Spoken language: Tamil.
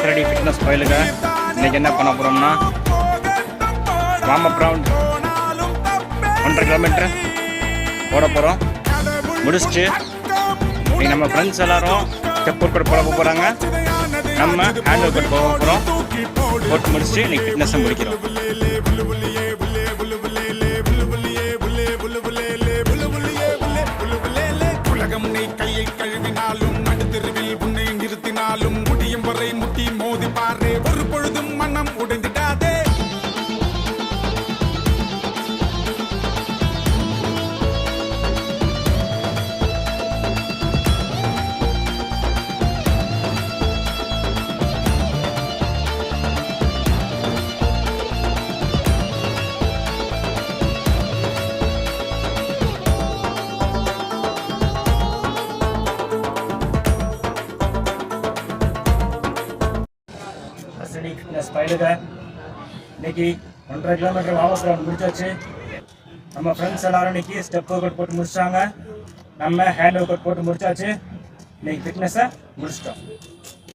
Ready fitness பயிலுங்க. இன்னைக்கு என்ன பண்ண போகிறோம்னா வார்ம் அப் ரவுண்ட் 1.5 கிலோமீட்டர் ஓட போகிறோம். முடிச்சுட்டு இன்னைக்கு நம்ம ஃப்ரெண்ட்ஸ் எல்லாரும் ஸ்டெப் ஒர்க் அவுட் போட போகிறாங்க. நம்ம ஹேண்ட் ஒர்க் அவுட் போக போகிறோம். போட்டு முடிச்சுட்டு இன்னைக்கு ஃபிட்னஸை முடிக்கிறோம். கையை கழுவினாலும் நடுத்தெருவில் உன்னை நிறுத்தினாலும் முடியும் வரை முட்டி மோதி பாரு, ஒரு பொழுதும் மனம் உடைந்திடாதே. ஃபிட்னஸ் பயிலுங்க. இன்னைக்கு 1.5 கிலோமீட்டர் வார்ம் அப் ரவுண்ட் முடிச்சாச்சு. நம்ம ஃப்ரெண்ட்ஸ் எல்லாரும் இன்னைக்கு ஸ்டெப் ஒர்க் அவுட் போட்டு முடிச்சிட்டாங்க. நம்ம ஹேண்ட் ஒர்க் அவுட் போட்டு முடிச்சாச்சு. இன்னைக்கு ஃபிட்னஸை முடிச்சிட்டோம்.